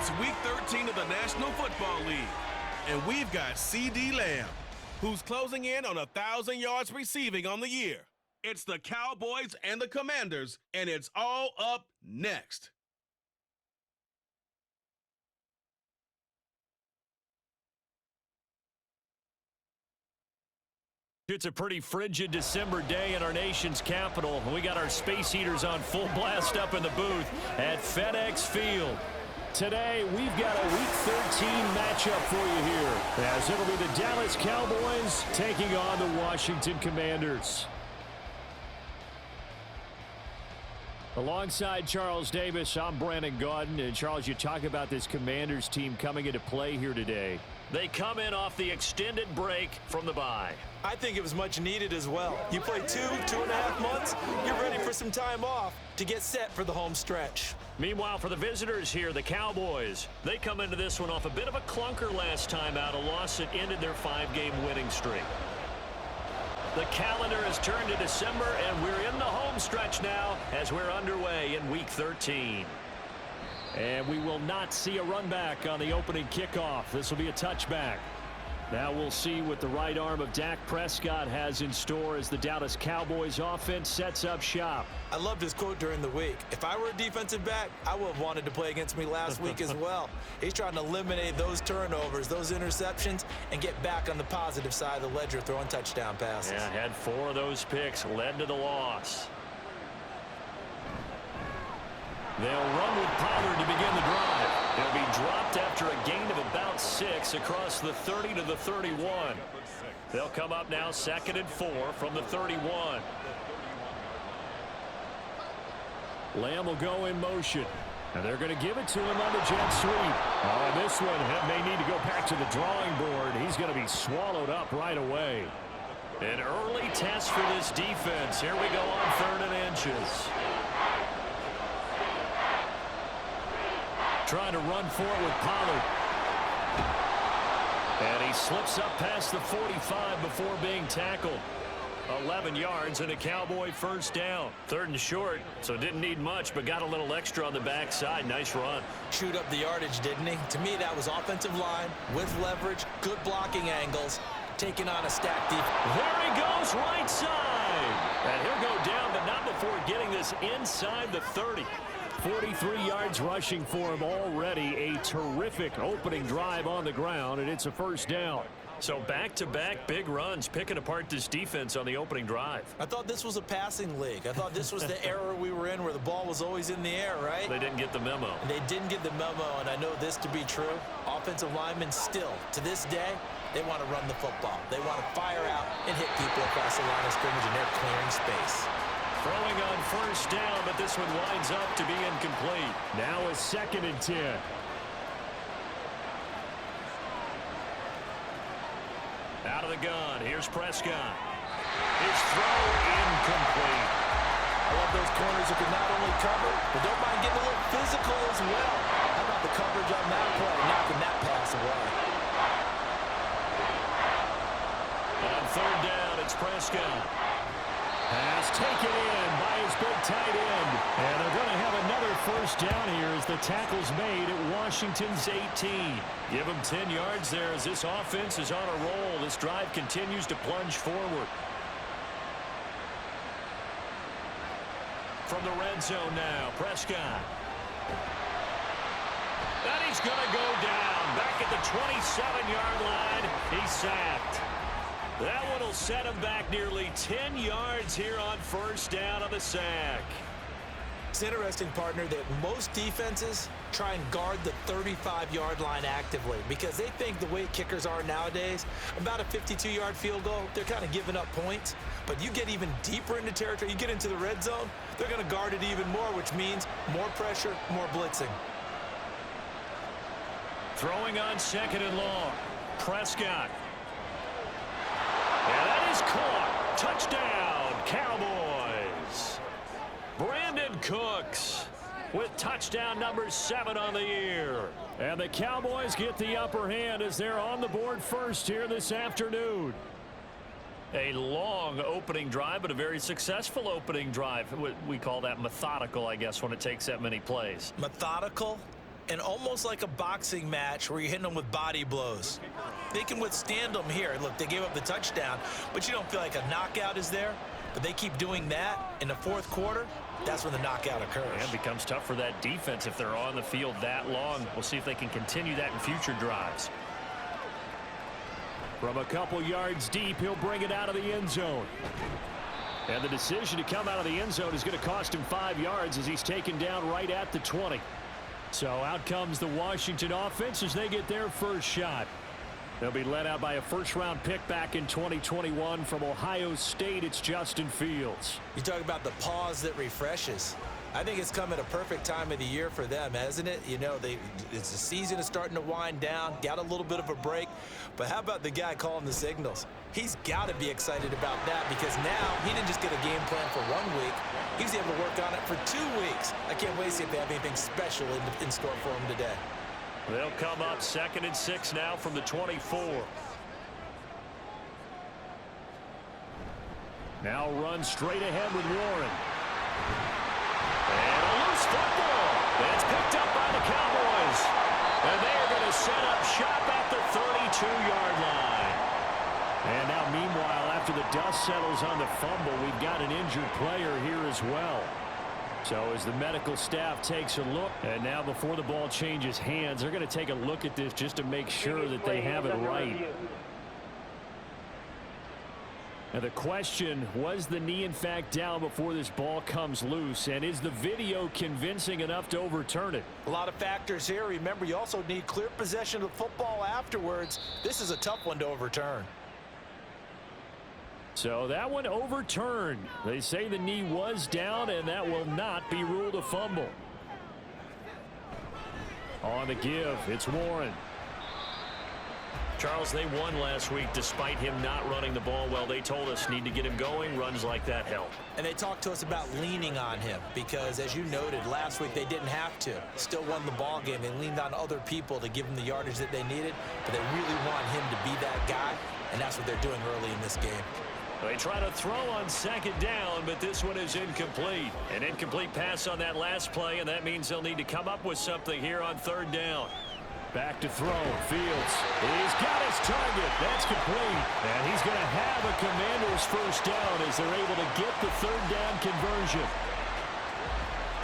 It's Week 13 of the National Football League, and we've got C.D. Lamb, who's closing in on 1,000 yards receiving on the year. It's the Cowboys and the Commanders, and it's all up next. It's a pretty frigid December day in our nation's capital. We got our space heaters on full blast up in the booth at FedEx Field. Today, we've got a Week 13 matchup for you here, as it'll be the Dallas Cowboys taking on the Washington Commanders. Alongside Charles Davis, I'm Brandon Gaudin. And Charles, you talk about this Commanders team coming into play here today. They come in off the extended break from the bye. I think it was much needed as well. You play 2.5 months, you're ready for some time off to get set for the home stretch. Meanwhile, for the visitors here, the Cowboys, they come into this one off a bit of a clunker last time out, a loss that ended their 5-game winning streak. The calendar has turned to December, and we're in the home stretch now as we're underway in Week 13. And we will not see a run back on the opening kickoff. This will be a touchback. Now we'll see what the right arm of Dak Prescott has in store as the Dallas Cowboys offense sets up shop. I loved his quote during the week. If I were a defensive back, I would have wanted to play against me last week as well. He's trying to eliminate those turnovers, those interceptions, and get back on the positive side of the ledger throwing touchdown passes. Yeah, had 4 of those picks, led to the loss. They'll run with Pollard to begin the drive. He'll be dropped after a gain of about 6 across the 30 to the 31. They'll come up now 2nd and 4 from the 31. Lamb will go in motion. And they're going to give it to him on the jet sweep. Oh, this one may need to go back to the drawing board. He's going to be swallowed up right away. An early test for this defense. Here we go on 3rd and inches. Trying to run for it with Pollard. And he slips up past the 45 before being tackled. 11 yards and a Cowboy first down. 3rd and short, so didn't need much, but got a little extra on the backside. Nice run. Chewed up the yardage, didn't he? To me, that was offensive line with leverage, good blocking angles, taking on a stacked defense. There he goes, right side. And he'll go down, but not before getting this inside the 30. 43 yards rushing for him already. A terrific opening drive on the ground, and it's a first down. So back-to-back big runs, picking apart this defense on the opening drive. I thought this was a passing league. I thought this was the era we were in where the ball was always in the air, right? They didn't get the memo. And they didn't get the memo, and I know this to be true. Offensive linemen still, to this day, they want to run the football. They want to fire out and hit people across the line of scrimmage, and they're clearing space. Throwing on first down, but this one winds up to be incomplete. Now a 2nd and 10. Out of the gun, here's Prescott. His throw incomplete. I love those corners who can not only cover, but don't mind getting a little physical as well. How about the coverage on that play, knocking that pass away? On 3rd down, it's Prescott. Pass taken in by his big tight end. And they're going to have another first down here as the tackle's made at Washington's 18. Give them 10 yards there as this offense is on a roll. This drive continues to plunge forward. From the red zone now, Prescott. And he's going to go down. Back at the 27-yard line, he's sacked. That one will set him back nearly 10 yards here on first down on the sack. It's interesting, partner, that most defenses try and guard the 35-yard line actively because they think the way kickers are nowadays, about a 52-yard field goal, they're kind of giving up points. But you get even deeper into territory, you get into the red zone, they're going to guard it even more, which means more pressure, more blitzing. Throwing on 2nd and long. Prescott. And that is caught. Touchdown, Cowboys. Brandon Cooks with touchdown number 7 on the year. And the Cowboys get the upper hand as they're on the board first here this afternoon. A long opening drive, but a very successful opening drive. We call that methodical, I guess, when it takes that many plays. Methodical? And almost like a boxing match where you're hitting them with body blows. They can withstand them here. Look, they gave up the touchdown, but you don't feel like a knockout is there. But they keep doing that in the fourth quarter. That's when the knockout occurs. And it becomes tough for that defense if they're on the field that long. We'll see if they can continue that in future drives. From a couple yards deep, he'll bring it out of the end zone. And the decision to come out of the end zone is going to cost him 5 yards as he's taken down right at the 20. So out comes the Washington offense as they get their first shot. They'll be led out by a first-round pick back in 2021 from Ohio State. It's Justin Fields. You talk about the pause that refreshes. I think it's come at a perfect time of the year for them, hasn't it? You know, it's the season is starting to wind down, got a little bit of a break. But how about the guy calling the signals? He's got to be excited about that because now he didn't just get a game plan for 1 week. He was able to work on it for 2 weeks. I can't wait to see if they have anything special in store for him today. They'll come up 2nd and 6 now from the 24. Now run straight ahead with Warren. And a loose football. That's picked up by the Cowboys. And they are going to set up shop at the 32-yard line. And now, meanwhile, after the dust settles on the fumble, we've got an injured player here as well. So as the medical staff takes a look, and now before the ball changes hands, they're going to take a look at this just to make sure that they have it right. Now the question, was the knee in fact down before this ball comes loose? And is the video convincing enough to overturn it? A lot of factors here. Remember, you also need clear possession of the football afterwards. This is a tough one to overturn. So that one overturned. They say the knee was down, and that will not be ruled a fumble. On the give, it's Warren. Charles, they won last week despite him not running the ball well. They told us need to get him going. Runs like that help. And they talked to us about leaning on him because, as you noted, last week they didn't have to. Still won the ball game. They leaned on other people to give them the yardage that they needed, but they really want him to be that guy, and that's what they're doing early in this game. They try to throw on 2nd down, but this one is incomplete. An incomplete pass on that last play, and that means they'll need to come up with something here on 3rd down. Back to throw. Fields. He's got his target. That's complete. And he's going to have a Commander's first down as they're able to get the 3rd down conversion.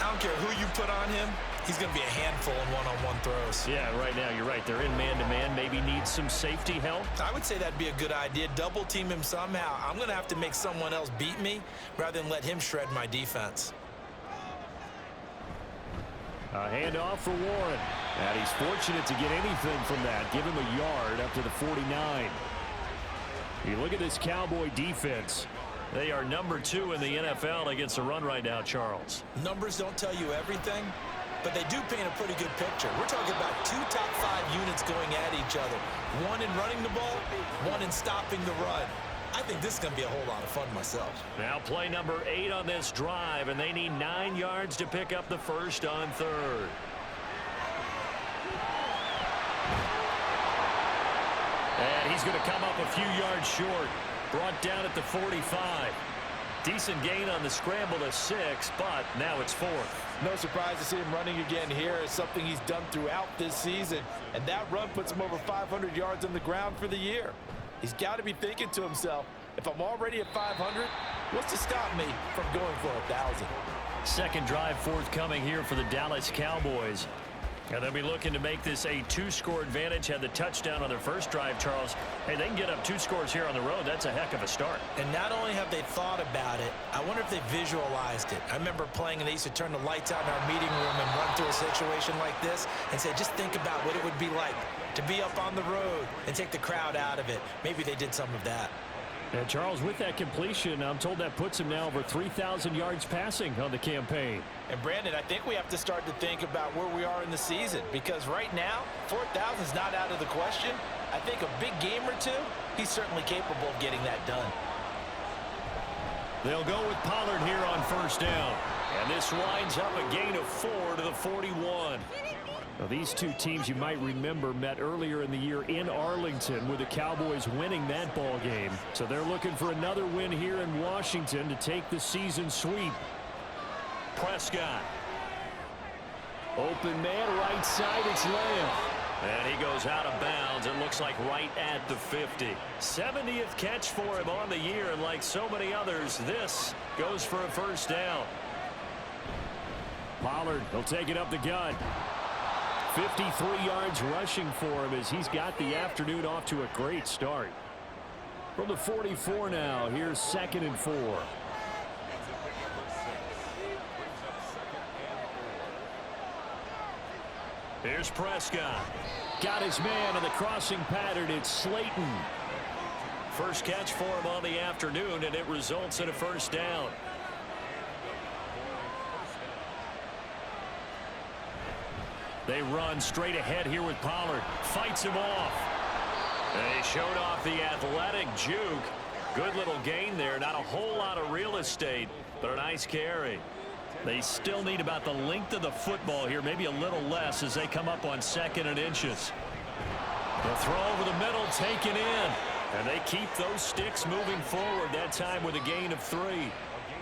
I don't care who you put on him. He's going to be a handful in one-on-one throws. Yeah, right now you're right. They're in man-to-man. Maybe need some safety help. I would say that'd be a good idea. Double team him somehow. I'm going to have to make someone else beat me rather than let him shred my defense. A handoff for Warren. And he's fortunate to get anything from that. Give him a yard up to the 49. You look at this Cowboy defense. They are number 2 in the NFL against the run right now, Charles. Numbers don't tell you everything, but they do paint a pretty good picture. We're talking about 2 top 5 units going at each other. One in running the ball, one in stopping the run. I think this is going to be a whole lot of fun myself. Now play number 8 on this drive, and they need 9 yards to pick up the first on 3rd. And he's going to come up a few yards short. Brought down at the 45. Decent gain on the scramble to 6, but now it's 4th. No surprise to see him running again here. It's something he's done throughout this season. And that run puts him over 500 yards on the ground for the year. He's got to be thinking to himself, if I'm already at 500, what's to stop me from going for 1,000? Second drive forthcoming here for the Dallas Cowboys. And they'll be looking to make this a 2-score advantage. Had the touchdown on their first drive, Charles. Hey, they can get up 2 scores here on the road. That's a heck of a start. And not only have they thought about it, I wonder if they visualized it. I remember playing and they used to turn the lights out in our meeting room and run through a situation like this and say, just think about what it would be like to be up on the road and take the crowd out of it. Maybe they did some of that. And Charles, with that completion, I'm told that puts him now over 3,000 yards passing on the campaign. And Brandon, I think we have to start to think about where we are in the season, because right now 4,000 is not out of the question. I think a big game or two, he's certainly capable of getting that done. They'll go with Pollard here on first down. And this winds up a gain of 4 to the 41. Now, these two teams, you might remember, met earlier in the year in Arlington with the Cowboys winning that ball game. So they're looking for another win here in Washington to take the season sweep. Prescott Open man, right side, it's Lamb. And he goes out of bounds. It looks like right at the 50. 70th catch for him on the year, and like so many others, this goes for a first down. Pollard will take it up the gut. 53 yards rushing for him as he's got the afternoon off to a great start. From the 44 now, here's 2nd and 4. Here's Prescott. Got his man on the crossing pattern. It's Slayton. First catch for him on the afternoon, and it results in a first down. They run straight ahead here with Pollard. Fights him off. And he showed off the athletic juke. Good little gain there. Not a whole lot of real estate, but a nice carry. They still need about the length of the football here, maybe a little less as they come up on 2nd and inches. The throw over the middle, taken in. And they keep those sticks moving forward, that time with a gain of 3.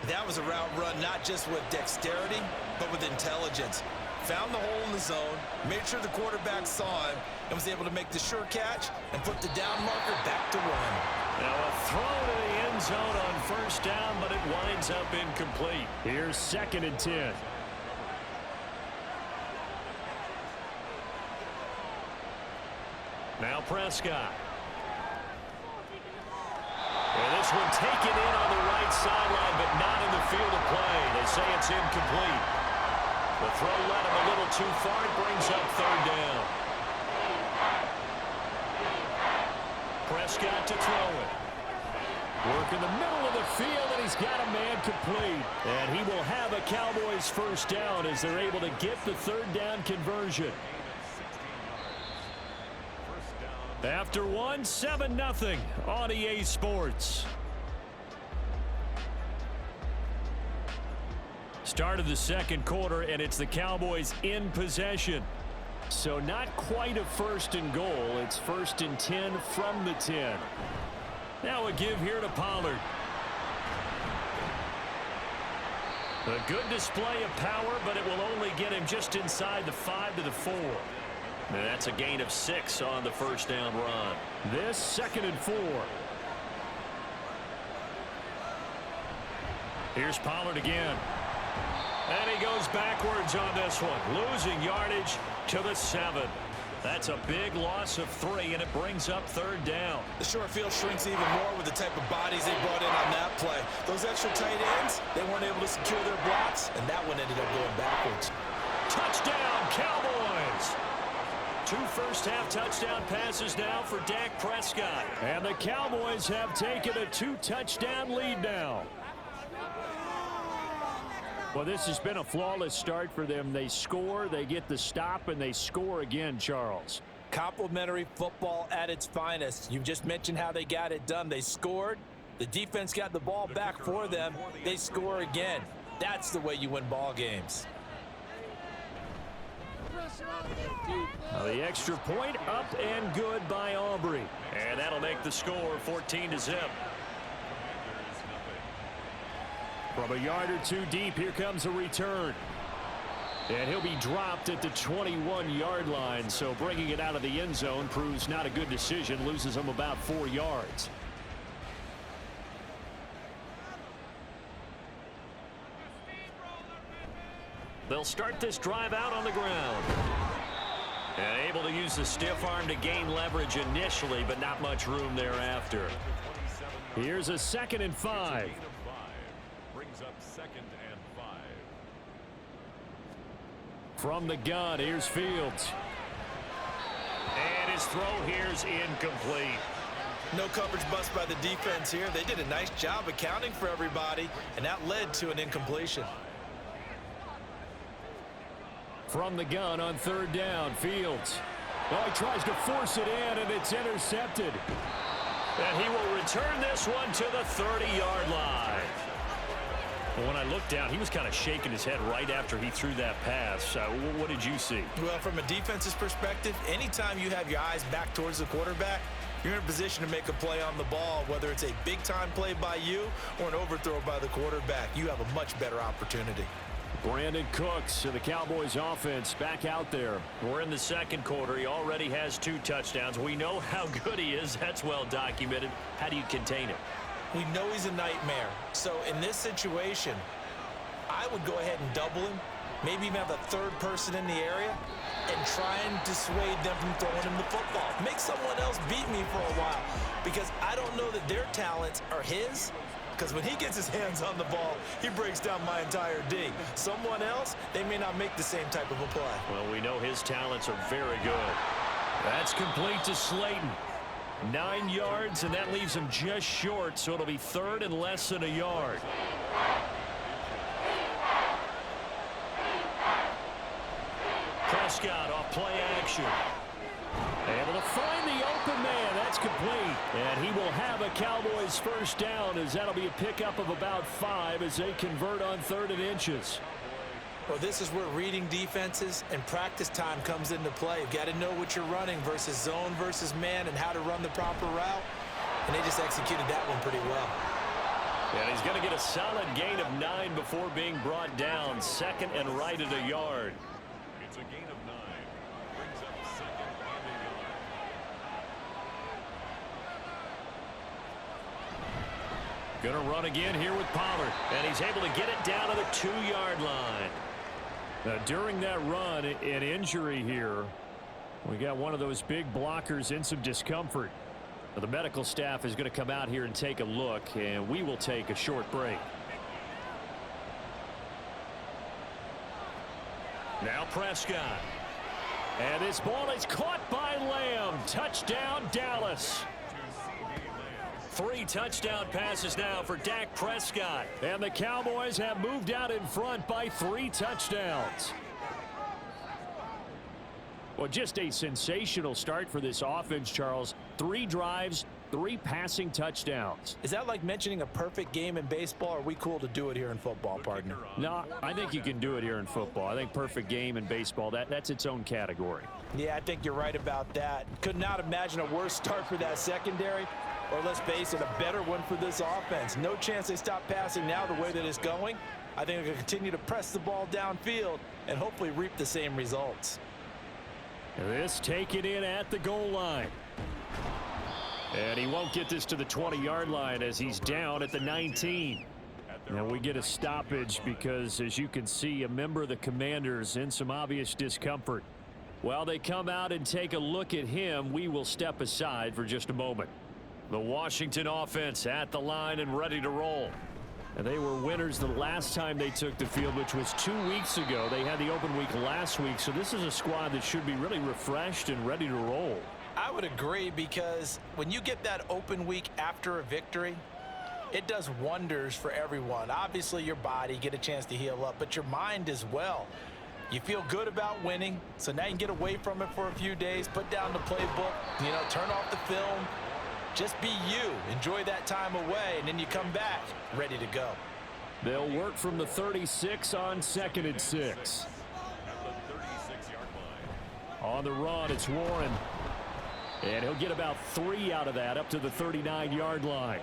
That was a route run not just with dexterity, but with intelligence. Found the hole in the zone, made sure the quarterback saw him, and was able to make the sure catch and put the down marker back to 1. Now a throw to the end zone on first down, but it winds up incomplete. Here's 2nd and 10. Now Prescott. And this one taken in on the right sideline, but not in the field of play. They say it's incomplete. The throw led him a little too far. It brings up 3rd down. Prescott to throw it. Work in the middle of the field, and he's got a man complete. And he will have a Cowboys first down as they're able to get the 3rd down conversion. After 1, 7-0 on EA Sports. Start of the 2nd quarter, and it's the Cowboys in possession. So not quite a 1st and goal. It's 1st and 10 from the 10. Now a give here to Pollard. A good display of power, but it will only get him just inside the 5 to the 4. And that's a gain of 6 on the first down run. This 2nd and 4. Here's Pollard again. And he goes backwards on this one, losing yardage to the 7. That's a big loss of 3, and it brings up 3rd down. The short field shrinks even more with the type of bodies they brought in on that play. Those extra tight ends, they weren't able to secure their blocks, and that one ended up going backwards. Touchdown, Cowboys! 2 first-half touchdown passes now for Dak Prescott. And the Cowboys have taken a 2-touchdown lead now. Well, this has been a flawless start for them. They score, they get the stop, and they score again, Charles. Complimentary football at its finest. You've just mentioned how they got it done. They scored. The defense got the ball back for them. They score again. That's the way you win ball games. The extra point up and good by Aubrey. And that'll make the score 14-0. From a yard or 2 deep, here comes a return. And he'll be dropped at the 21-yard line, so bringing it out of the end zone proves not a good decision, loses him about 4 yards. They'll start this drive out on the ground. And able to use the stiff arm to gain leverage initially, but not much room thereafter. Here's a 2nd and 5. Brings up 2nd and 5. From the gun, here's Fields. And his throw here's incomplete. No coverage bust by the defense here. They did a nice job accounting for everybody, and that led to an incompletion. From the gun on 3rd down, Fields. Oh, he tries to force it in, and it's intercepted. And he will return this one to the 30-yard line. Well, when I looked down, he was kind of shaking his head right after he threw that pass. What did you see? Well, from a defense's perspective, anytime you have your eyes back towards the quarterback, you're in a position to make a play on the ball, whether it's a big-time play by you or an overthrow by the quarterback. You have a much better opportunity. Brandon Cooks and the Cowboys offense back out there. We're in the second quarter. He already has 2 touchdowns. We know how good he is. That's well documented. How do you contain him? We know he's a nightmare. So in this situation, I would go ahead and double him, maybe even have a third person in the area, and try and dissuade them from throwing him the football. Make someone else beat me for a while, because I don't know that their talents are his, because when he gets his hands on the ball, he breaks down my entire D. Someone else, they may not make the same type of a play. Well, we know his talents are very good. That's complete to Slayton. 9 yards, and that leaves him just short, so it'll be 3rd and less than a yard. Prescott off play action. Able to find the open man. That's complete. And he will have a Cowboys first down, as that'll be a pickup of about 5 as they convert on 3rd and inches. Well, this is where reading defenses and practice time comes into play. You've got to know what you're running versus zone versus man and how to run the proper route. And they just executed that one pretty well. And he's going to get a solid gain of 9 before being brought down. 2nd and right at a yard. It's a gain of 9. Brings up 2nd and a yard. Going to run again here with Pollard. And he's able to get it down to the 2-yard line. During that run, an injury here. We got one of those big blockers in some discomfort. The medical staff is going to come out here and take a look, and we will take a short break. Now Prescott. And this ball is caught by Lamb. Touchdown, Dallas. 3 touchdown passes now for Dak Prescott. And the Cowboys have moved out in front by 3 touchdowns. Well, just a sensational start for this offense, Charles. 3 drives, 3 passing touchdowns. Is that like mentioning a perfect game in baseball, or are we cool to do it here in football, partner? No, I think you can do it here in football. I think perfect game in baseball, that's its own category. Yeah, I think you're right about that. Could not imagine a worse start for that secondary, or let's face it, a better one for this offense. No chance they stop passing now the way that it's going. I think they're going to continue to press the ball downfield and hopefully reap the same results. This taken in at the goal line. And he won't get this to the 20-yard line as he's down at the 19. Now we get a stoppage because, as you can see, a member of the Commanders in some obvious discomfort. While they come out and take a look at him, we will step aside for just a moment. The Washington offense at the line and ready to roll. And they were winners the last time they took the field, which was 2 weeks ago. They had the open week last week, so this is a squad that should be really refreshed and ready to roll. I would agree, because when you get that open week after a victory, it does wonders for everyone. Obviously, your body, get a chance to heal up, but your mind as well. You feel good about winning, so now you can get away from it for a few days, put down the playbook, turn off the film. Just be you. Enjoy that time away, and then you come back ready to go. They'll work from the 36 on 2nd and 6. On the run, it's Warren. And he'll get about 3 out of that up to the 39-yard line.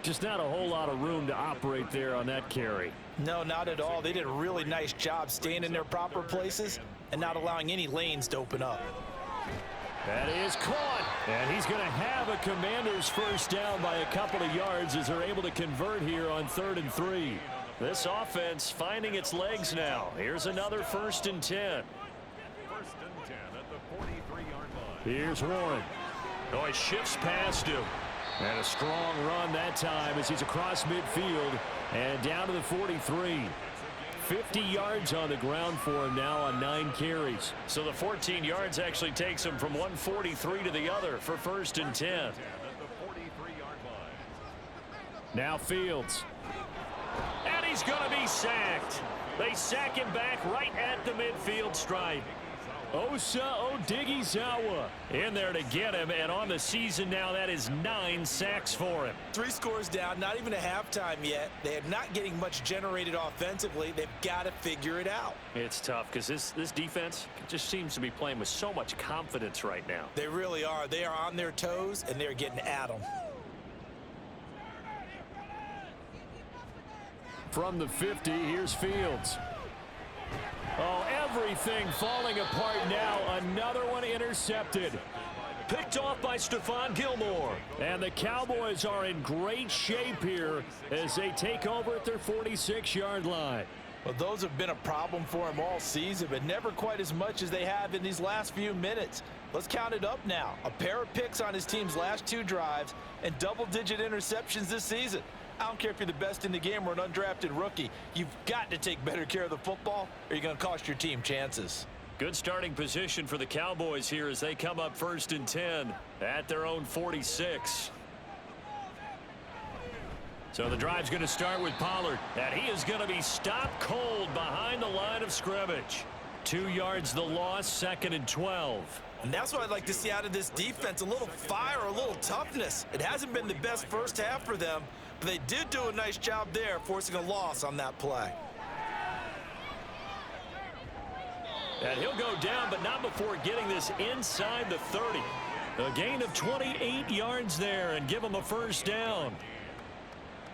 Just not a whole lot of room to operate there on that carry. No, not at all. They did a really nice job staying in their proper places and not allowing any lanes to open up. That is caught, and he's going to have a Commanders first down by a couple of yards as they're able to convert here on 3rd and 3. This offense finding its legs now. Here's another 1st and 10. 1st and 10 at the 43-yard line. Here's Warren. Oh, he shifts past him. And a strong run that time as he's across midfield and down to the 43. 50 yards on the ground for him now on 9 carries. So the 14 yards actually takes him from 143 to the other for 1st and 10. Now Fields. And he's going to be sacked. They sack him back right at the midfield stripe. Osa Odighizuwa in there to get him, and on the season now that is 9 sacks for him. 3 scores down, not even a halftime yet. They are not getting much generated offensively. They've got to figure it out. It's tough because this defense just seems to be playing with so much confidence right now. They really are. They are on their toes, and they're getting at them. From the 50, here's Fields. Oh, everything falling apart now. Another one intercepted. Picked off by Stephon Gilmore. And the Cowboys are in great shape here as they take over at their 46-yard line. Well, those have been a problem for him all season, but never quite as much as they have in these last few minutes. Let's count it up now. A pair of picks on his team's last 2 drives and double-digit interceptions this season. I don't care if you're the best in the game or an undrafted rookie. You've got to take better care of the football or you're going to cost your team chances. Good starting position for the Cowboys here as they come up 1st and 10 at their own 46. So the drive's going to start with Pollard, and he is going to be stopped cold behind the line of scrimmage. 2 yards the loss, 2nd and 12. And that's what I'd like to see out of this defense, a little fire, a little toughness. It hasn't been the best first half for them, but they did do a nice job there, forcing a loss on that play. And he'll go down, but not before getting this inside the 30. A gain of 28 yards there and give him a first down.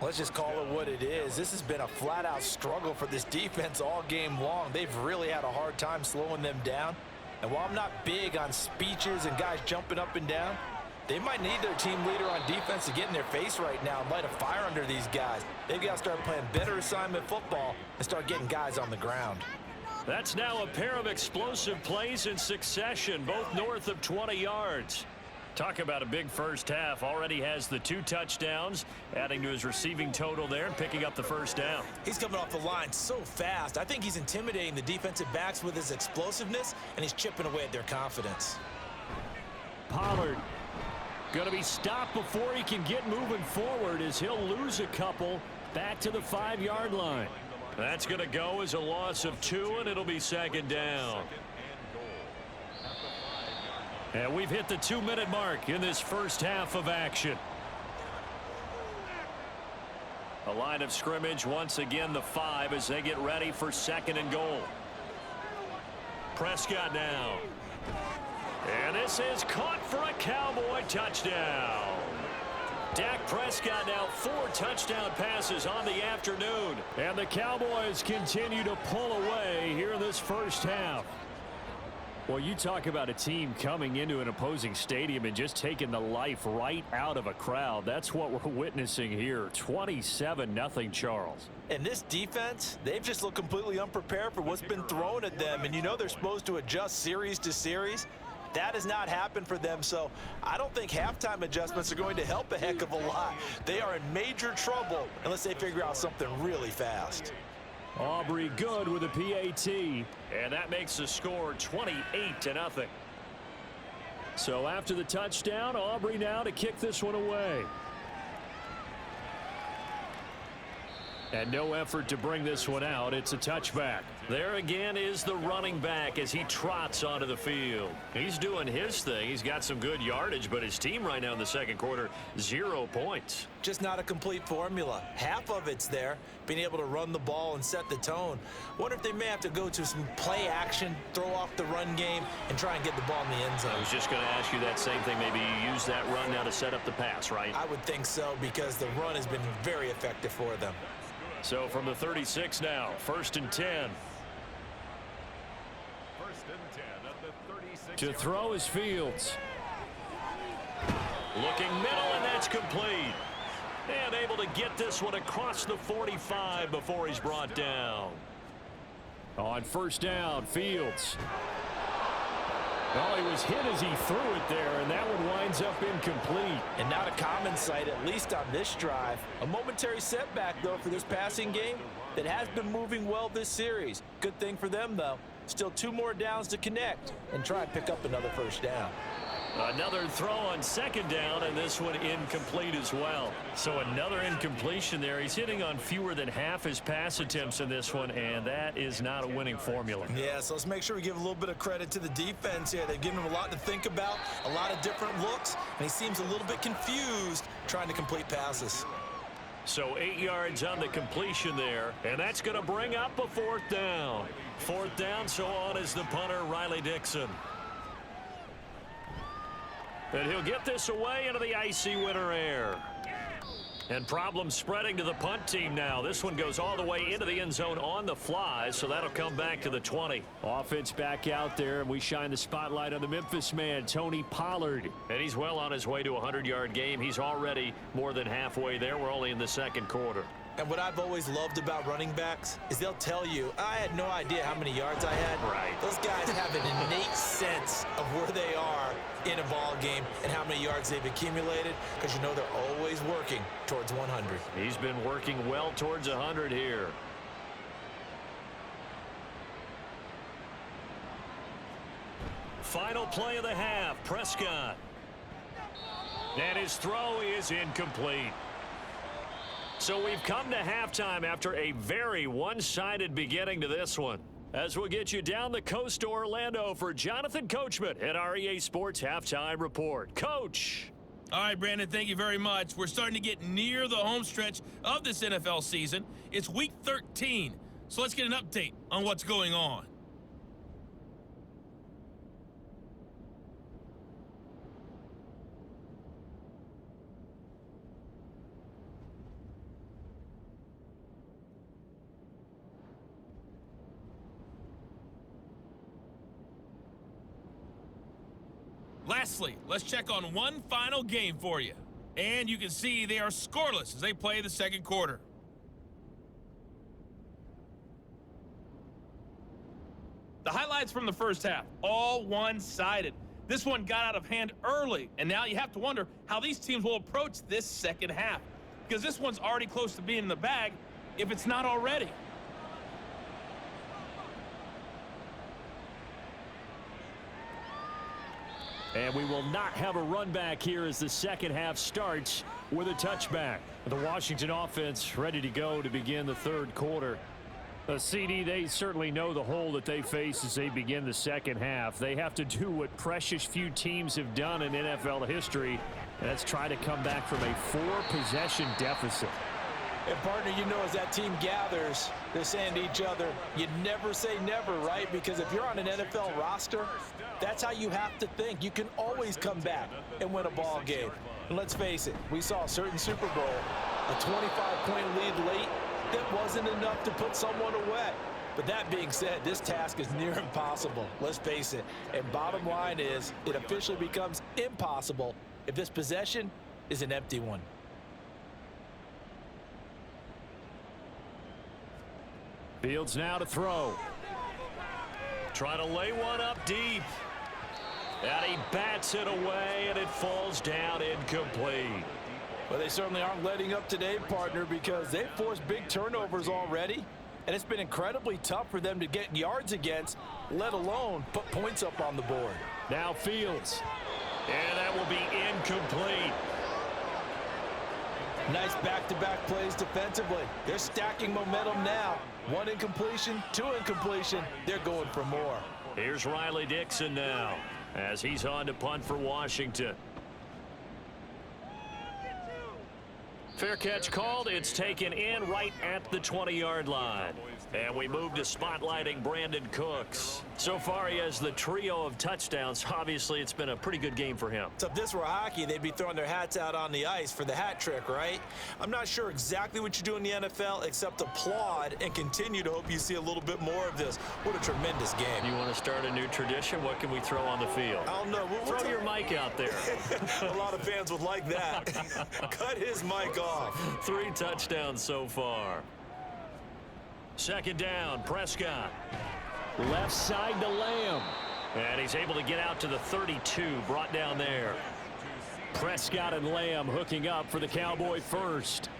Let's just call it what it is. This has been a flat-out struggle for this defense all game long. They've really had a hard time slowing them down. And while I'm not big on speeches and guys jumping up and down, they might need their team leader on defense to get in their face right now and light a fire under these guys. They've got to start playing better assignment football and start getting guys on the ground. That's now a pair of explosive plays in succession, both north of 20 yards. Talk about a big first half. Already has the 2 touchdowns, adding to his receiving total there and picking up the first down. He's coming off the line so fast. I think he's intimidating the defensive backs with his explosiveness, and he's chipping away at their confidence. Pollard going to be stopped before he can get moving forward as he'll lose a couple back to the 5-yard line. That's going to go as a loss of 2, and it'll be 2nd down. And we've hit the 2-minute mark in this first half of action. A line of scrimmage, once again the 5 as they get ready for 2nd and goal. Prescott now. And this is caught for a Cowboy touchdown. Dak Prescott now 4 touchdown passes on the afternoon. And the Cowboys continue to pull away here in this first half. Well, you talk about a team coming into an opposing stadium and just taking the life right out of a crowd. That's what we're witnessing here. 27-0, Charles. And this defense, they've just looked completely unprepared for what's been thrown at them. And you know they're supposed to adjust series to series. That has not happened for them, so I don't think halftime adjustments are going to help a heck of a lot. They are in major trouble unless they figure out something really fast. Aubrey good with a PAT, and that makes the score 28-0. So after the touchdown, Aubrey now to kick this one away. And no effort to bring this one out. It's a touchback. There again is the running back as he trots onto the field. He's doing his thing. He's got some good yardage, but his team right now in the second quarter, 0 points. Just not a complete formula. Half of it's there, being able to run the ball and set the tone. Wonder if they may have to go to some play action, throw off the run game, and try and get the ball in the end zone. I was just going to ask you that same thing. Maybe you use that run now to set up the pass, right? I would think so because the run has been very effective for them. So from the 36 now, 1st and 10. 1st and 10 at the 36. To throw is Fields. Looking middle, and that's complete. And able to get this one across the 45 before he's brought down. On 1st down, Fields. Oh, he was hit as he threw it there, and that one winds up incomplete. And not a common sight, at least on this drive. A momentary setback, though, for this passing game that has been moving well this series. Good thing for them, though. Still 2 more downs to connect and try and pick up another 1st down. Another throw on 2nd down, and this one incomplete as well. So another incompletion there. He's hitting on fewer than half his pass attempts in this one, and that is not a winning formula. Yeah, so let's make sure we give a little bit of credit to the defense here. They've given him a lot to think about, a lot of different looks, and he seems a little bit confused trying to complete passes. So 8 yards on the completion there, and that's going to bring up a 4th down. 4th down, so on is the punter, Riley Dixon. And he'll get this away into the icy winter air. And problems spreading to the punt team now. This one goes all the way into the end zone on the fly, so that'll come back to the 20. Offense back out there, and we shine the spotlight on the Memphis man, Tony Pollard. And he's well on his way to a 100-yard game. He's already more than halfway there. We're only in the second quarter. And what I've always loved about running backs is they'll tell you, I had no idea how many yards I had. Right. Those guys have an innate sense of where they are in a ball game and how many yards they've accumulated, because you know they're always working towards 100. He's been working well towards 100 here. Final play of the half, Prescott. And his throw is incomplete. So we've come to halftime after a very one-sided beginning to this one. As we'll get you down the coast to Orlando for Jonathan Coachman at our EA Sports Halftime Report. Coach. All right, Brandon, thank you very much. We're starting to get near the home stretch of this NFL season. It's Week 13, so let's get an update on what's going on. Lastly, let's check on one final game for you. And you can see they are scoreless as they play the second quarter. The highlights from the first half, all one-sided. This one got out of hand early, and now you have to wonder how these teams will approach this second half, because this one's already close to being in the bag, if it's not already. And we will not have a run back here as the second half starts with a touchback. The Washington offense ready to go to begin the third quarter. CD, they certainly know the hole that they face as they begin the second half. They have to do what precious few teams have done in NFL history, and that's try to come back from a 4-possession deficit. And, partner, you know, as that team gathers, they're saying to each other, you never say never, right? Because if you're on an NFL roster, that's how you have to think. You can always come back and win a ball game. And let's face it, we saw a certain Super Bowl, a 25-point lead late that wasn't enough to put someone away. But that being said, this task is near impossible. Let's face it. And bottom line is, it officially becomes impossible if this possession is an empty one. Fields now to throw. Trying to lay one up deep. And he bats it away, and it falls down incomplete. Well, they certainly aren't letting up today, partner, because they've forced big turnovers already, and it's been incredibly tough for them to get yards against, let alone put points up on the board. Now Fields. And that will be incomplete. Nice back-to-back plays defensively. They're stacking momentum now. 1 incompletion, 2 incompletion. They're going for more. Here's Riley Dixon now as he's on to punt for Washington. Fair catch called. It's taken in right at the 20-yard line. And we move to spotlighting Brandon Cooks. So far, he has the trio of touchdowns. Obviously, it's been a pretty good game for him. So if this were hockey, they'd be throwing their hats out on the ice for the hat trick, right? I'm not sure exactly what you do in the NFL except applaud and continue to hope you see a little bit more of this. What a tremendous game. You want to start a new tradition? What can we throw on the field? I don't know. Throw your mic out there. A lot of fans would like that. Cut his mic off. 3 touchdowns so far. Second down, Prescott. Left side to Lamb. And he's able to get out to the 32, brought down there. Prescott and Lamb hooking up for the Cowboy first.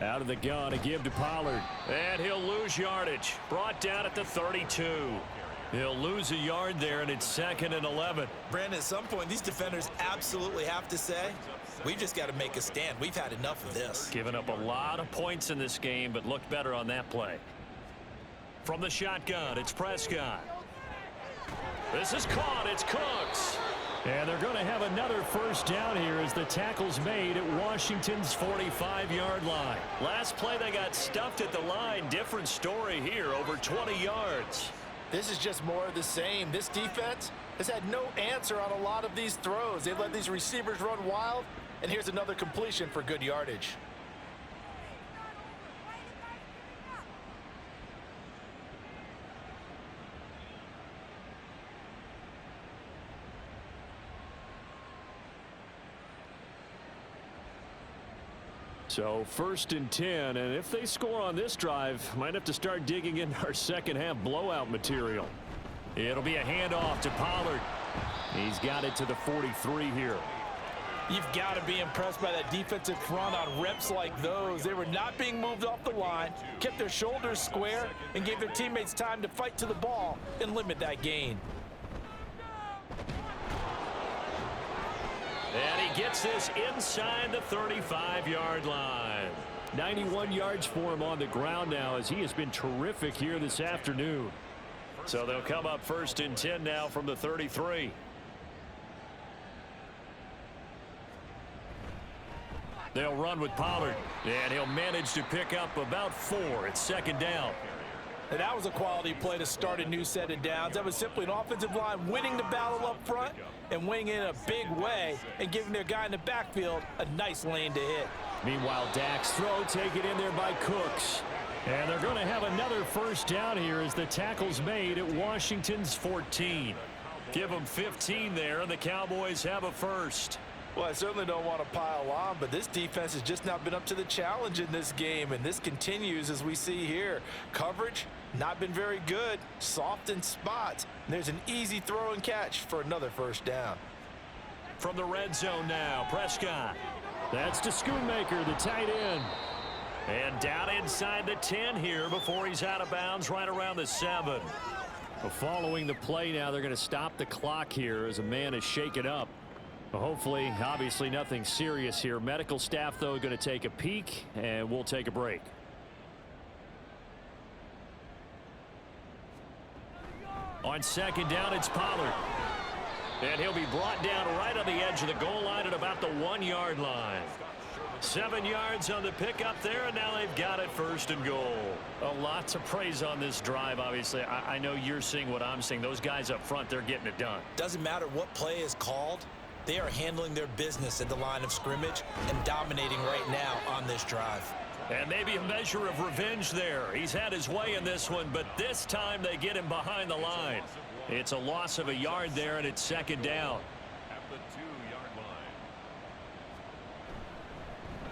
Out of the gun, a give to Pollard. And he'll lose yardage. Brought down at the 32. He'll lose a yard there, and it's 2nd and 11. Brandon, at some point, these defenders absolutely have to say, we've just got to make a stand. We've had enough of this. Given up a lot of points in this game, but looked better on that play. From the shotgun, it's Prescott. This is caught. It's Cooks. And they're going to have another first down here as the tackle's made at Washington's 45-yard line. Last play, they got stuffed at the line. Different story here, over 20 yards. This is just more of the same. This defense has had no answer on a lot of these throws. They've let these receivers run wild, and here's another completion for good yardage. So 1st and 10, and if they score on this drive, might have to start digging in our second half blowout material. It'll be a handoff to Pollard. He's got it to the 43 here. You've got to be impressed by that defensive front on reps like those. They were not being moved off the line, kept their shoulders square, and gave their teammates time to fight to the ball and limit that gain. And he gets this inside the 35-yard line. 91 yards for him on the ground now, as he has been terrific here this afternoon. So they'll come up 1st and 10 now from the 33. They'll run with Pollard, and he'll manage to pick up about 4. It's 2nd down. And that was a quality play to start a new set of downs. That was simply an offensive line winning the battle up front and winning in a big way and giving their guy in the backfield a nice lane to hit. Meanwhile, Dak's throw taken in there by Cooks. And they're going to have another 1st down here as the tackle's made at Washington's 14. Give them 15 there, and the Cowboys have a 1st. Well, I certainly don't want to pile on, but this defense has just not been up to the challenge in this game, and this continues as we see here. Coverage, not been very good, soft in spots. And there's an easy throw and catch for another 1st down. From the red zone now, Prescott. That's to Schoonmaker, the tight end. And down inside the 10 here before he's out of bounds right around the 7. Well, following the play now, they're going to stop the clock here as a man is shaken up. Hopefully, obviously nothing serious here. Medical staff, though, going to take a peek, and we'll take a break. On 2nd down, it's Pollard. And he'll be brought down right on the edge of the goal line at about the 1-yard line. 7 yards on the pickup there, and now they've got it 1st and goal. A lot to praise on this drive, obviously. I know you're seeing what I'm seeing. Those guys up front, they're getting it done. Doesn't matter what play is called. They are handling their business at the line of scrimmage and dominating right now on this drive. And maybe a measure of revenge there. He's had his way in this one, but this time they get him behind the line. It's a loss of a yard there, and it's 2nd down. At the 2-yard line.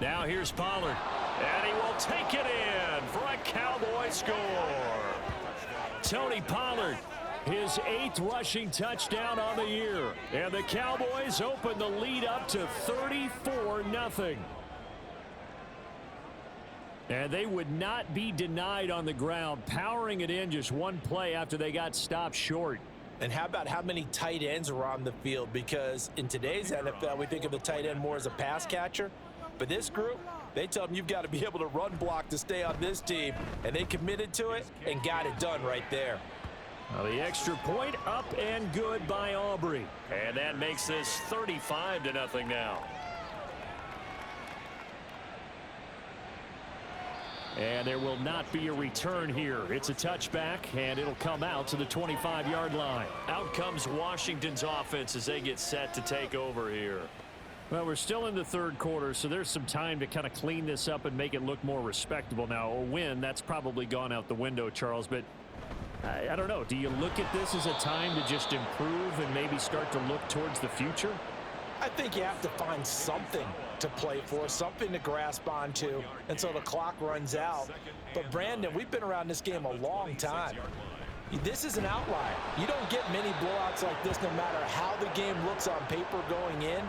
Now here's Pollard, and he will take it in for a Cowboy score. Tony Pollard, his 8th rushing touchdown on the year. And the Cowboys open the lead up to 34-0. And they would not be denied on the ground, powering it in just one play after they got stopped short. And how about how many tight ends are on the field? Because in today's NFL, we think of the tight end more as a pass catcher. But this group, they tell them you've got to be able to run block to stay on this team. And they committed to it and got it done right there. Well, the extra point up and good by Aubrey. And that makes this 35-0 now. And there will not be a return here. It's a touchback, and it'll come out to the 25-yard line. Out comes Washington's offense as they get set to take over here. Well, we're still in the 3rd quarter, so there's some time to kind of clean this up and make it look more respectable. Now, a win, that's probably gone out the window, Charles, but I don't know. Do you look at this as a time to just improve and maybe start to look towards the future? I think you have to find something to play for, something to grasp onto until the clock runs out. But, Brandon, we've been around this game a long time. This is an outlier. You don't get many blowouts like this no matter how the game looks on paper going in.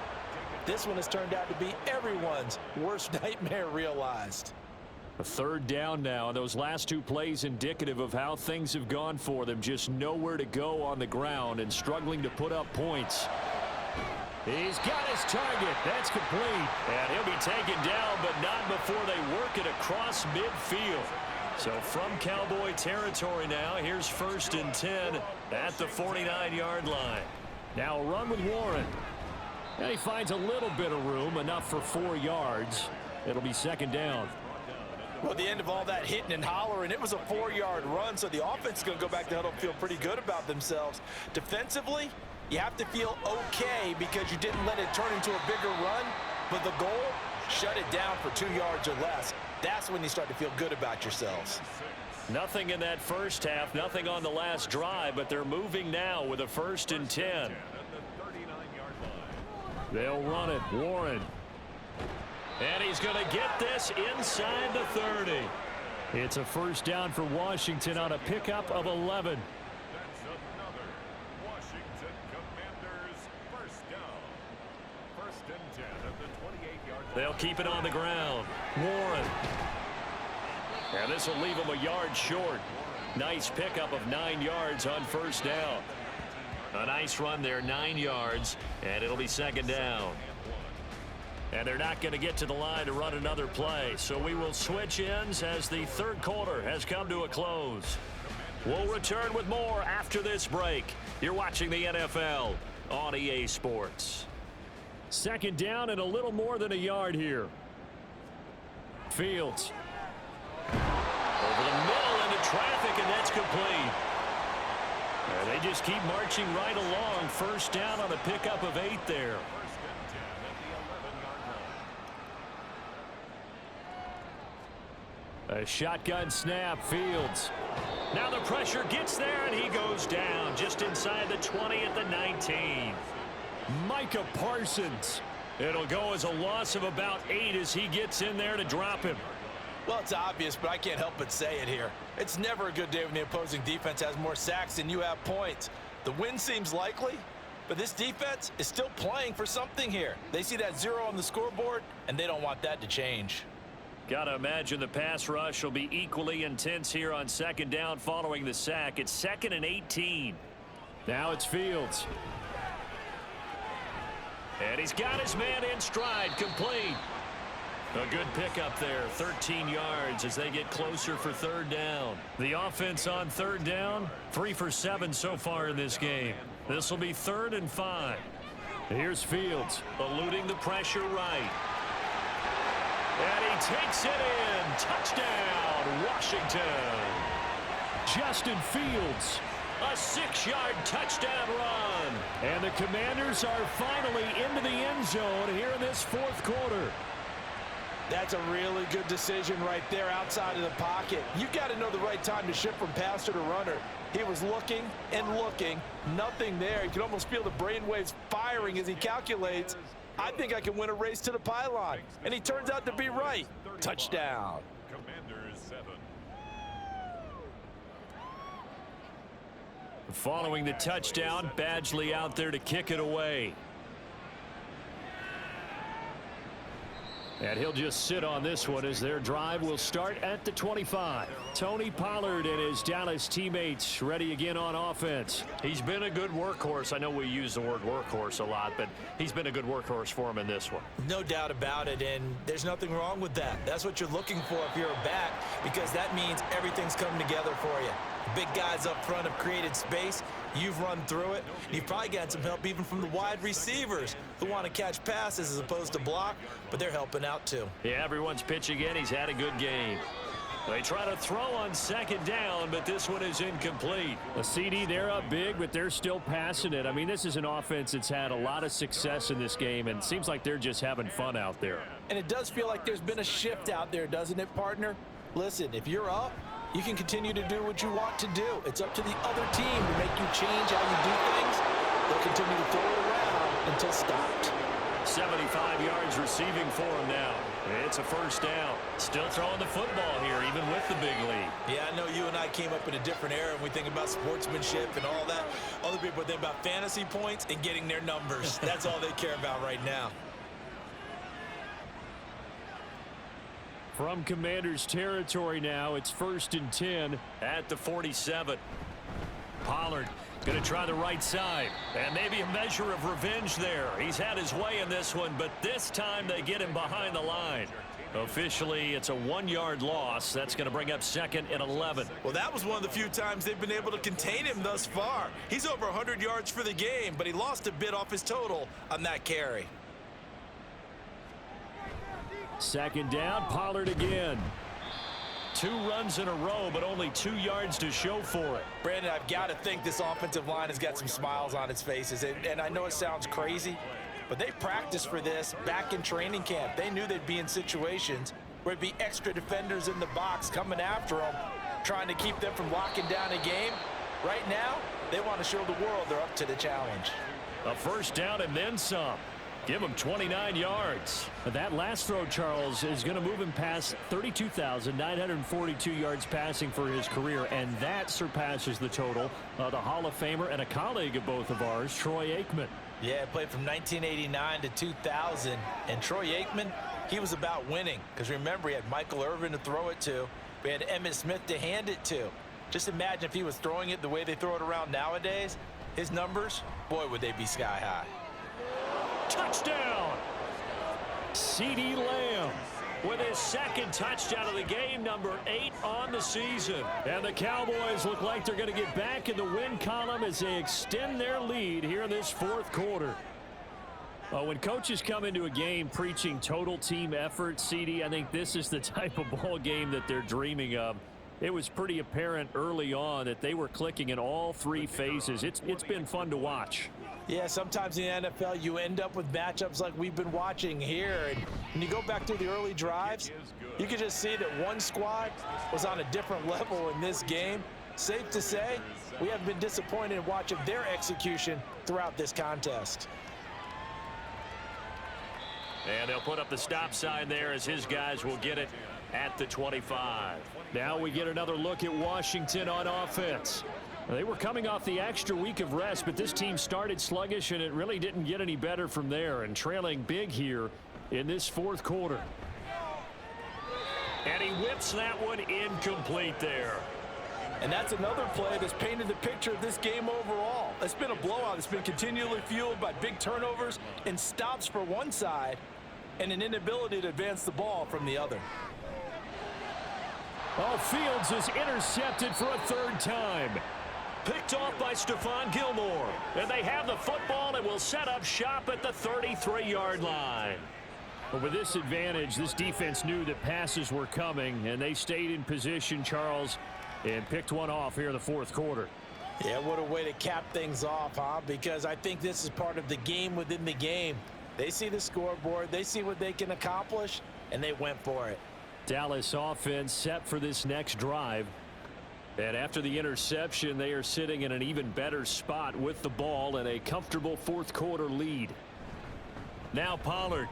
This one has turned out to be everyone's worst nightmare realized. A 3rd down now, and those last 2 plays indicative of how things have gone for them. Just nowhere to go on the ground and struggling to put up points. He's got his target. That's complete. And he'll be taken down, but not before they work it across midfield. So from Cowboy territory now, here's 1st and 10 at the 49-yard line. Now a run with Warren. And he finds a little bit of room, enough for 4 yards. It'll be 2nd down. Well, at the end of all that hitting and hollering, it was a 4-yard run, so the offense is going to go back to huddle and feel pretty good about themselves. Defensively, you have to feel okay because you didn't let it turn into a bigger run, but the goal, shut it down for 2 yards or less. That's when you start to feel good about yourselves. Nothing in that first half, nothing on the last drive, but they're moving now with a 1st and 10. They'll run it. Warren. And he's going to get this inside the 30. It's a 1st down for Washington on a pickup of 11. That's another Washington Commanders 1st down. 1st and 10 at the 28-yard line. They'll keep it on the ground. Warren. And this will leave him a yard short. Nice pickup of 9 yards on 1st down. A nice run there, 9 yards, and it'll be 2nd down. And they're not going to get to the line to run another play, so we will switch ends as the 3rd quarter has come to a close. We'll return with more after this break. You're watching the NFL on EA Sports. 2nd down and a little more than a yard here. Fields. Over the middle into traffic, and that's complete. And they just keep marching right along. 1st down on a pickup of 8 there. 1st and 10 at the 11-yard line. A shotgun snap. Fields. Now the pressure gets there, and he goes down just inside the 20 at the 19. Micah Parsons. It'll go as a loss of about 8 as he gets in there to drop him. Well, it's obvious, but I can't help but say it here. It's never a good day when the opposing defense has more sacks than you have points. The win seems likely, but this defense is still playing for something here. They see that 0 on the scoreboard, and they don't want that to change. Got to imagine the pass rush will be equally intense here on 2nd down following the sack. It's 2nd and 18. Now it's Fields. And he's got his man in stride, complete. A good pickup there, 13 yards as they get closer for 3rd down. The offense on 3rd down, 3 for 7 so far in this game. This will be 3rd and 5. Here's Fields. Eluding the pressure right. And he takes it in. Touchdown, Washington. Justin Fields. A 6-yard touchdown run. And the Commanders are finally into the end zone here in this 4th quarter. That's a really good decision right there outside of the pocket. You've got to know the right time to shift from passer to runner. He was looking and looking, nothing there. You can almost feel the brainwaves firing as he calculates, I think I can win a race to the pylon. And he turns out to be right. Touchdown. Commanders 7. Following the touchdown, Badgley out there to kick it away. And he'll just sit on this one as their drive will start at the 25. Tony Pollard and his Dallas teammates ready again on offense. He's been a good workhorse. I know we use the word workhorse a lot, but he's been a good workhorse for him in this one. No doubt about it, and there's nothing wrong with that. That's what you're looking for if you're a back, because that means everything's coming together for you. Big guys up front have created space. You've run through it. You've probably got some help even from the wide receivers who want to catch passes as opposed to block, but they're helping out too. Yeah, everyone's pitching in. He's had a good game. They try to throw on 2nd down, but this one is incomplete. A CD, they're up big, but they're still passing it. I mean, this is an offense that's had a lot of success in this game, and it seems like they're just having fun out there. And it does feel like there's been a shift out there, doesn't it, partner? Listen, if you're up, you can continue to do what you want to do. It's up to the other team to make you change how you do things. They'll continue to throw it around until stopped. 75 yards receiving for him now. It's a 1st down. Still throwing the football here, even with the big lead. Yeah, I know you and I came up in a different era, and we think about sportsmanship and all that. Other people think about fantasy points and getting their numbers. That's all they care about right now. From Commanders territory now, it's 1st and 10 at the 47. Pollard going to try the right side, and maybe a measure of revenge there. He's had his way in this one, but this time they get him behind the line. Officially, it's a 1-yard loss. That's going to bring up 2nd and 11. Well, that was one of the few times they've been able to contain him thus far. He's over 100 yards for the game, but he lost a bit off his total on that carry. 2nd down, Pollard again. 2 runs in a row, but only 2 yards to show for it. Brandon, I've got to think this offensive line has got some smiles on its faces. And I know it sounds crazy, but they practiced for this back in training camp. They knew they'd be in situations where there'd be extra defenders in the box coming after them, trying to keep them from locking down a game. Right now, they want to show the world they're up to the challenge. A first down and then some. Give him 29 yards. That last throw, Charles, is going to move him past 32,942 yards passing for his career, and that surpasses the total of the Hall of Famer and a colleague of both of ours, Troy Aikman. Yeah, played from 1989 to 2000, and Troy Aikman, he was about winning, because remember, he had Michael Irvin to throw it to. We had Emmitt Smith to hand it to. Just imagine if he was throwing it the way they throw it around nowadays, his numbers, boy, would they be sky high. Touchdown! CeeDee Lamb with his second touchdown of the game, number 8 on the season. And the Cowboys look like they're going to get back in the win column as they extend their lead here in this fourth quarter. When coaches come into a game preaching total team effort, CD, I think this is the type of ball game that they're dreaming of. It was pretty apparent early on that they were clicking in all 3 phases. It's been fun to watch. Yeah, sometimes in the NFL you end up with matchups like we've been watching here. And when you go back to the early drives, you can just see that one squad was on a different level in this game. Safe to say, we haven't been disappointed in watching their execution throughout this contest. And they'll put up the stop sign there as his guys will get it at the 25. Now we get another look at Washington on offense. They were coming off the extra week of rest, but this team started sluggish, and it really didn't get any better from there, and trailing big here in this fourth quarter. And he whips that one incomplete there. And that's another play that's painted the picture of this game overall. It's been a blowout. It's been continually fueled by big turnovers and stops for one side and an inability to advance the ball from the other. Oh, Fields is intercepted for a 3rd time. Picked off by Stephon Gilmore. And they have the football and will set up shop at the 33-yard line. But with this advantage, this defense knew that passes were coming, and they stayed in position, Charles, and picked one off here in the fourth quarter. Yeah, what a way to cap things off, huh? Because I think this is part of the game within the game. They see the scoreboard, they see what they can accomplish, and they went for it. Dallas offense set for this next drive. And after the interception, they are sitting in an even better spot with the ball and a comfortable fourth quarter lead. Now Pollard.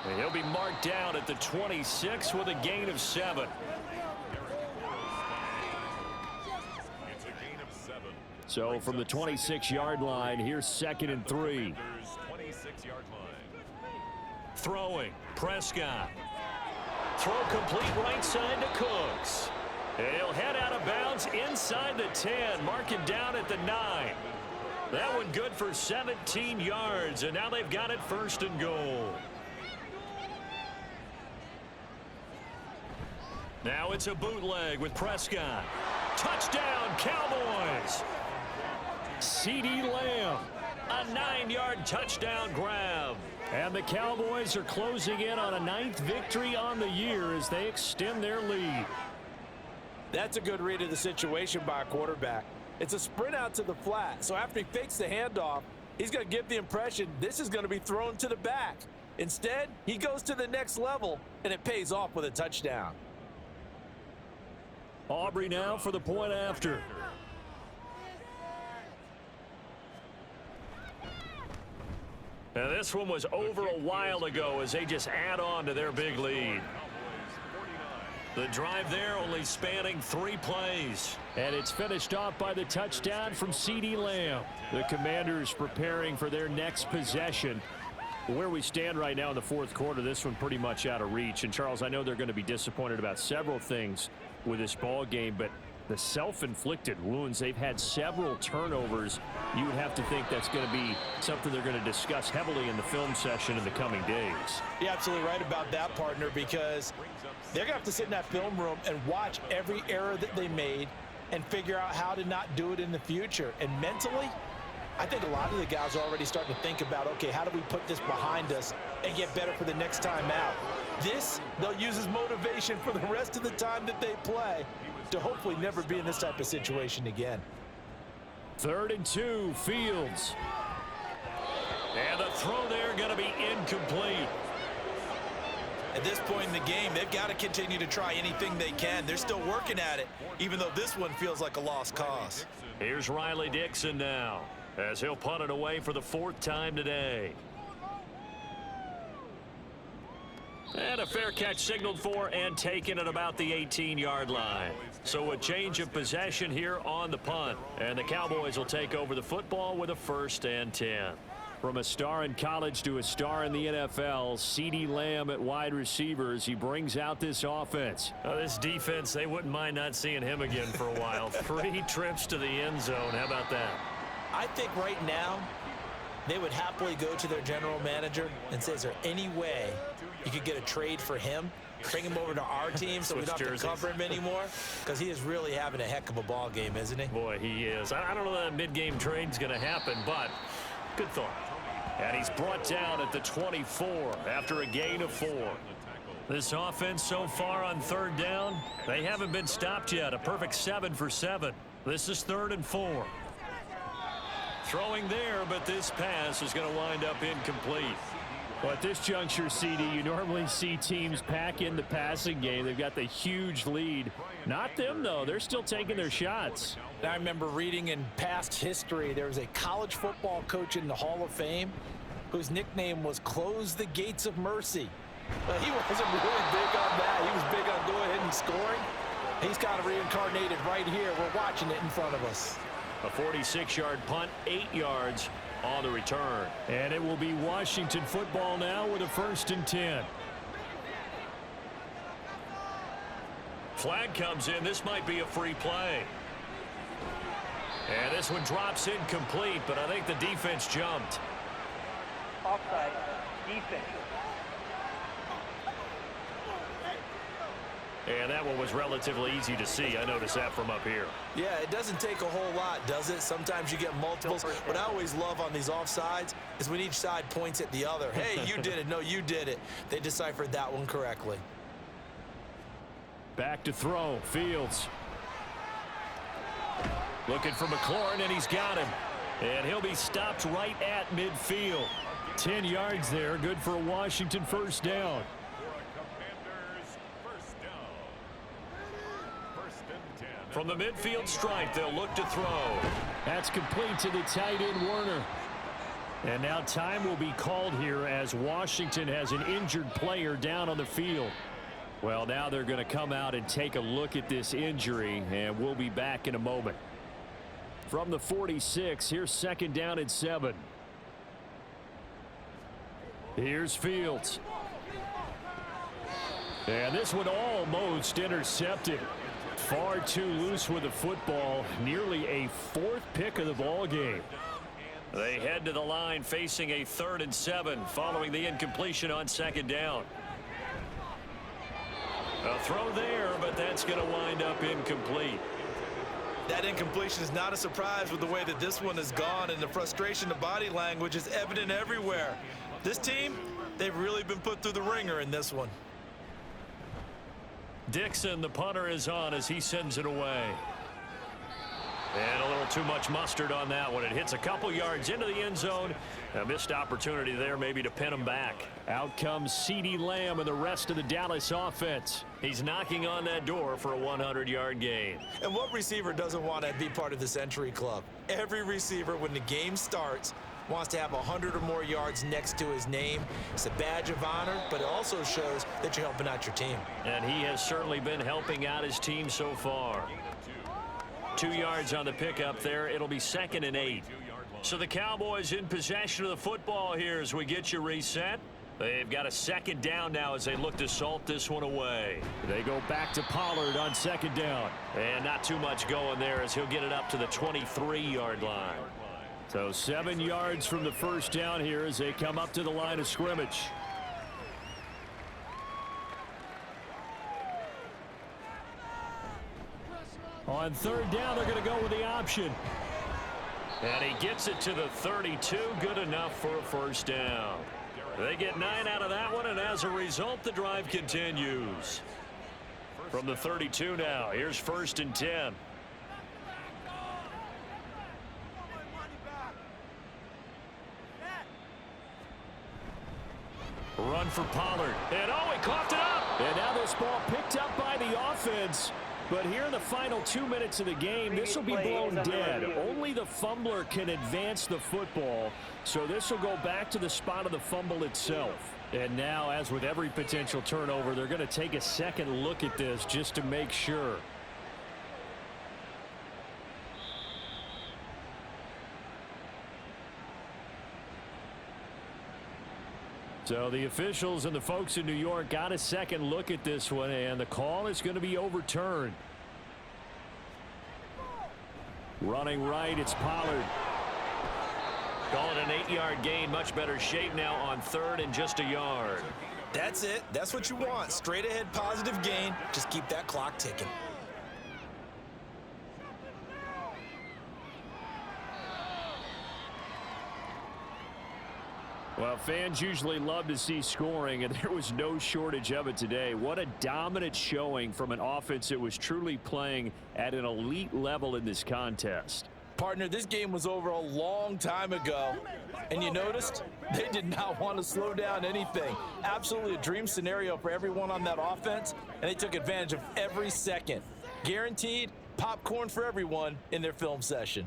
And he'll be marked down at the 26 with a gain of 7. It's a gain of 7. So from the 26-yard line, here's 2nd and 3. 26-yard line. Throwing. Prescott. Throw complete right side to Cooks. And he'll head out of bounds inside the 10, marking down at the 9. That one good for 17 yards, and now they've got it 1st and goal. Now it's a bootleg with Prescott. Touchdown, Cowboys! CeeDee Lamb. A 9-yard touchdown grab. And the Cowboys are closing in on a 9th victory on the year as they extend their lead. That's a good read of the situation by a quarterback. It's a sprint out to the flat, so after he fakes the handoff, he's going to give the impression this is going to be thrown to the back. Instead, he goes to the next level, and it pays off with a touchdown. Aubrey now for the point after. Now this one was over a while ago as they just add on to their big lead. The drive there only spanning 3 plays. And it's finished off by the touchdown from CeeDee Lamb. The Commanders preparing for their next possession. Where we stand right now in the fourth quarter, this one pretty much out of reach. And Charles, I know they're going to be disappointed about several things with this ball game, but the self-inflicted wounds, they've had several turnovers. You would have to think that's going to be something they're going to discuss heavily in the film session in the coming days. You're absolutely right about that, partner, because they're going to have to sit in that film room and watch every error that they made and figure out how to not do it in the future. And mentally, I think a lot of the guys are already starting to think about, okay, how do we put this behind us and get better for the next time out? this they'll use as motivation for the rest of the time that they play to hopefully never be in this type of situation again. 3rd and 2, Fields. And the throw there going to be incomplete. At this point in the game, they've got to continue to try anything they can. They're still working at it, even though this one feels like a lost cause. Here's Riley Dixon now, as he'll punt it away for the 4th time today. And a fair catch signaled for and taken at about the 18-yard line. So a change of possession here on the punt. And the Cowboys will take over the football with a 1st and 10. From a star in college to a star in the NFL, CeeDee Lamb at wide receivers. He brings out this offense. This defense, they wouldn't mind not seeing him again for a while. 3 trips to the end zone. How about that? I think right now they would happily go to their general manager and say, is there any way you could get a trade for him? Bring him over to our team so we don't have to cover him anymore? Because he is really having a heck of a ball game, isn't he? Boy, he is. I don't know that mid-game trade's going to happen, but good thought. And he's brought down at the 24 after a gain of 4. This offense so far on 3rd down, they haven't been stopped yet. A perfect 7 for 7. This is 3rd and 4. Throwing there, but this pass is going to wind up incomplete. Well, at this juncture, CD, you normally see teams pack in the passing game. They've got the huge lead. Not them, though. They're still taking their shots. I remember reading in past history, there was a college football coach in the Hall of Fame whose nickname was Close the Gates of Mercy. But he wasn't really big on that. He was big on go ahead and scoring. He's kind of reincarnated right here. We're watching it in front of us. A 46-yard punt, 8 yards on the return. And it will be Washington football now with a 1st and 10. Flag comes in. This might be a free play. And this one drops incomplete, but I think the defense jumped. Offside, defense. And that one was relatively easy to see. I noticed that from up here. Yeah, it doesn't take a whole lot, does it? Sometimes you get multiples. What I always love on these offsides is when each side points at the other. Hey, you did it. No, you did it. They deciphered that one correctly. Back to throw. Fields. Looking for McLaurin, and he's got him. And he'll be stopped right at midfield. 10 yards there. Good for a Washington 1st down. From the midfield stripe, they'll look to throw. That's complete to the tight end, Werner. And now time will be called here as Washington has an injured player down on the field. Well, now they're going to come out and take a look at this injury, and we'll be back in a moment. From the 46, here's 2nd down and 7. Here's Fields. And this one almost intercepted. Far too loose with the football. Nearly a 4th pick of the ball game. They head to the line facing a 3rd and 7 following the incompletion on 2nd down. A throw there, but that's going to wind up incomplete. That incompletion is not a surprise with the way that this one has gone, and the frustration, the body language is evident everywhere. This team, they've really been put through the ringer in this one. Dixon, the punter, is on as he sends it away. And a little too much mustard on that one. It hits a couple yards into the end zone. A missed opportunity there maybe to pin him back. Out comes CeeDee Lamb and the rest of the Dallas offense. He's knocking on that door for a 100-yard gain. And what receiver doesn't want to be part of this entry club? Every receiver, when the game starts, wants to have 100 or more yards next to his name. It's a badge of honor, but it also shows that you're helping out your team. And he has certainly been helping out his team so far. 2 yards on the pickup there. It'll be 2nd and 8. So the Cowboys in possession of the football here as we get you reset. They've got a 2nd down now as they look to salt this one away. They go back to Pollard on 2nd down. And not too much going there as he'll get it up to the 23-yard line. So 7 yards from the 1st down here as they come up to the line of scrimmage. On 3rd down, they're going to go with the option. And he gets it to the 32. Good enough for a 1st down. They get 9 out of that one, and as a result, the drive continues. From the 32 now, here's 1st and 10. Run for Pollard. And oh, he coughed it up. And now this ball picked up by the offense. But here in the final 2 minutes of the game, this will be blown dead. Only the fumbler can advance the football. So this will go back to the spot of the fumble itself. And now, as with every potential turnover, they're going to take a second look at this just to make sure. So the officials and the folks in New York got a second look at this one, and the call is going to be overturned. Running right, it's Pollard. Calling an 8-yard gain. Much better shape now on 3rd and just a yard. That's it. That's what you want. Straight ahead positive gain. Just keep that clock ticking. Well, fans usually love to see scoring, and there was no shortage of it today. What a dominant showing from an offense that was truly playing at an elite level in this contest. Partner, this game was over a long time ago, and you noticed they did not want to slow down anything. Absolutely a dream scenario for everyone on that offense, and they took advantage of every second. Guaranteed popcorn for everyone in their film session.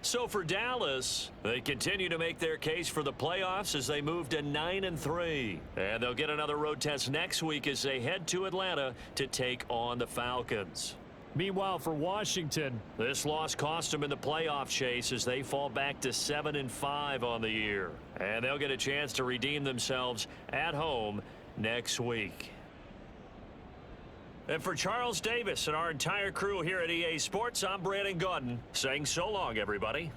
So for Dallas, they continue to make their case for the playoffs as they move to 9-3. And they'll get another road test next week as they head to Atlanta to take on the Falcons. Meanwhile, for Washington, this loss cost them in the playoff chase as they fall back to 7-5 on the year. And they'll get a chance to redeem themselves at home next week. And for Charles Davis and our entire crew here at EA Sports, I'm Brandon Gaudin saying so long, everybody.